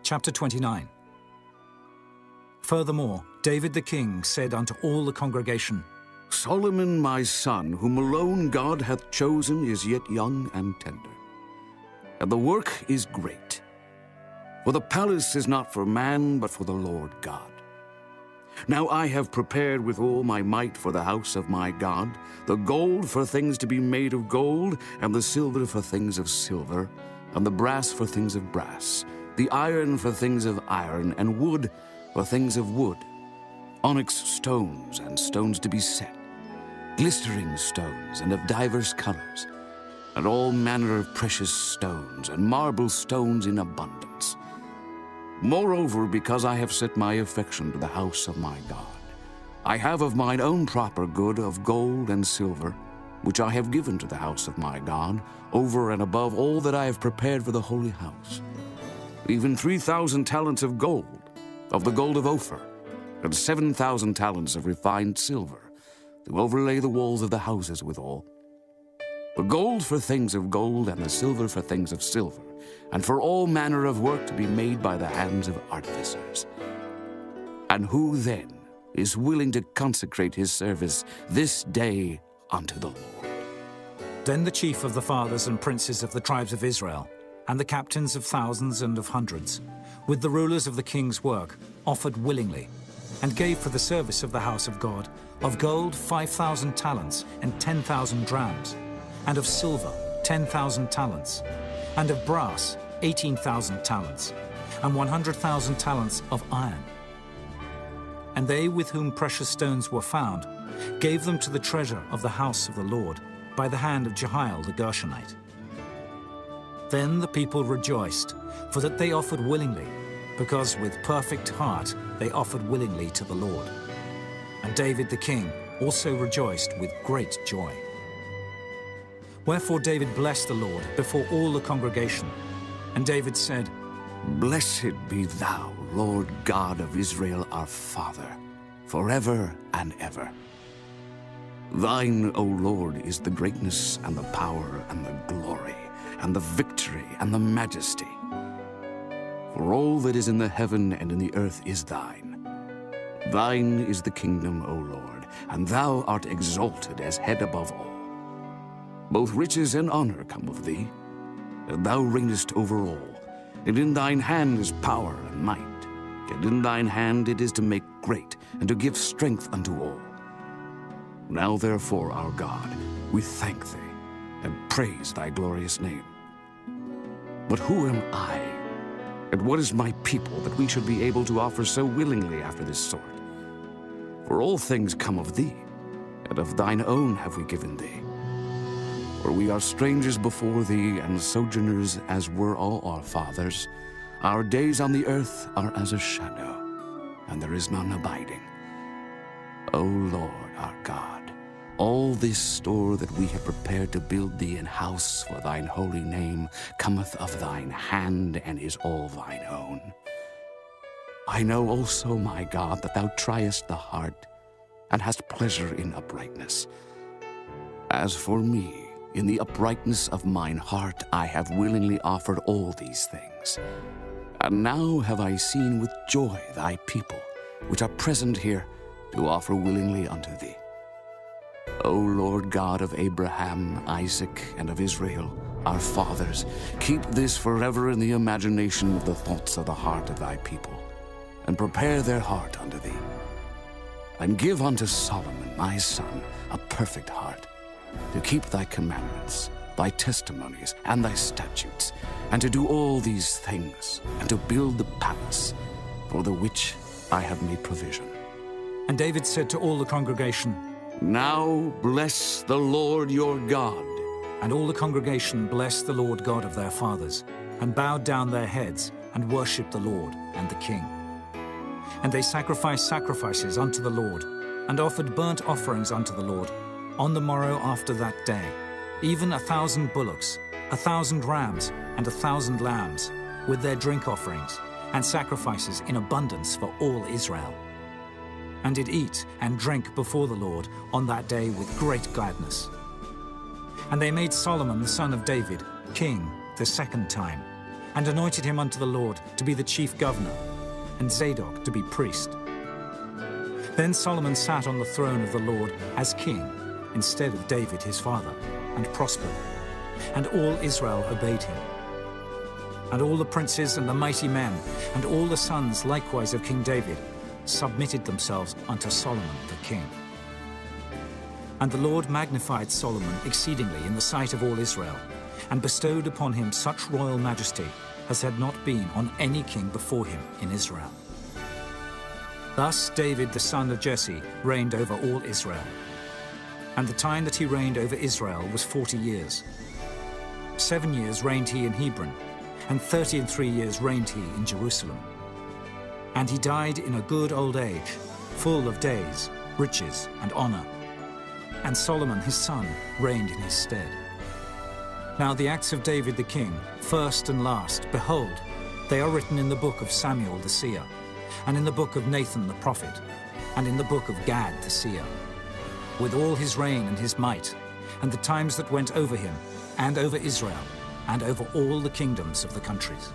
Chapter 29. Furthermore, David the king said unto all the congregation, Solomon my son, whom alone God hath chosen, is yet young and tender, and the work is great. For the palace is not for man, but for the Lord God. Now I have prepared with all my might for the house of my God, the gold for things to be made of gold, and the silver for things of silver, and the brass for things of brass, the iron for things of iron, and wood for things of wood, onyx stones and stones to be set, glistering stones and of divers colors, and all manner of precious stones, and marble stones in abundance. Moreover, because I have set my affection to the house of my God, I have of mine own proper good of gold and silver, which I have given to the house of my God, over and above all that I have prepared for the holy house, even 3,000 talents of gold, of the gold of Ophir, and 7,000 talents of refined silver, to overlay the walls of the houses withal. The gold for things of gold, and the silver for things of silver, and for all manner of work to be made by the hands of artificers. And who then is willing to consecrate his service this day unto the Lord? Then the chief of the fathers and princes of the tribes of Israel, and the captains of thousands and of hundreds, with the rulers of the king's work, offered willingly, and gave for the service of the house of God, of gold 5,000 talents and 10,000 drams, and of silver 10,000 talents, and of brass 18,000 talents, and 100,000 talents of iron. And they with whom precious stones were found gave them to the treasure of the house of the Lord by the hand of Jehiel the Gershonite. Then the people rejoiced, for that they offered willingly, because with perfect heart they offered willingly to the Lord. And David the king also rejoiced with great joy. Wherefore David blessed the Lord before all the congregation. And David said, Blessed be thou, Lord God of Israel our Father, forever and ever. Thine, O Lord, is the greatness and the power and the glory and the victory and the majesty. For all that is in the heaven and in the earth is thine. Thine is the kingdom, O Lord, and thou art exalted as head above all. Both riches and honor come of thee, and thou reignest over all. And in thine hand is power and might, and in thine hand it is to make great, and to give strength unto all. Now therefore, our God, we thank thee, and praise thy glorious name. But who am I, and what is my people, that we should be able to offer so willingly after this sort? For all things come of thee, and of thine own have we given thee. For we are strangers before thee, and sojourners as were all our fathers. Our days on the earth are as a shadow, and there is none abiding. O Lord our God, all this store that we have prepared to build thee an house for thine holy name cometh of thine hand, and is all thine own. I know also, my God, that thou triest the heart, and hast pleasure in uprightness. As for me, in the uprightness of mine heart I have willingly offered all these things. And now have I seen with joy thy people, which are present here, to offer willingly unto thee. O Lord God of Abraham, Isaac, and of Israel, our fathers, keep this forever in the imagination of the thoughts of the heart of thy people, and prepare their heart unto thee. And give unto Solomon my son a perfect heart, to keep thy commandments, thy testimonies, and thy statutes, and to do all these things, and to build the palace, for the which I have made provision. And David said to all the congregation, Now bless the Lord your God. And all the congregation blessed the Lord God of their fathers, and bowed down their heads, and worshipped the Lord and the king. And they sacrificed sacrifices unto the Lord, and offered burnt offerings unto the Lord, on the morrow after that day, even 1,000 bullocks, 1,000 rams, and 1,000 lambs, with their drink offerings, and sacrifices in abundance for all Israel. And did eat and drink before the Lord on that day with great gladness. And they made Solomon the son of David king the second time, and anointed him unto the Lord to be the chief governor, and Zadok to be priest. Then Solomon sat on the throne of the Lord as king, instead of David his father, and prospered, and all Israel obeyed him. And all the princes and the mighty men, and all the sons likewise of King David, submitted themselves unto Solomon the king. And the Lord magnified Solomon exceedingly in the sight of all Israel, and bestowed upon him such royal majesty as had not been on any king before him in Israel. Thus David the son of Jesse reigned over all Israel. And the time that he reigned over Israel was 40 years. 7 years reigned he in Hebron, and 33 years reigned he in Jerusalem. And he died in a good old age, full of days, riches, and honor. And Solomon his son reigned in his stead. Now the acts of David the king, first and last, behold, they are written in the book of Samuel the seer, and in the book of Nathan the prophet, and in the book of Gad the seer, with all his reign and his might, and the times that went over him, and over Israel, and over all the kingdoms of the countries.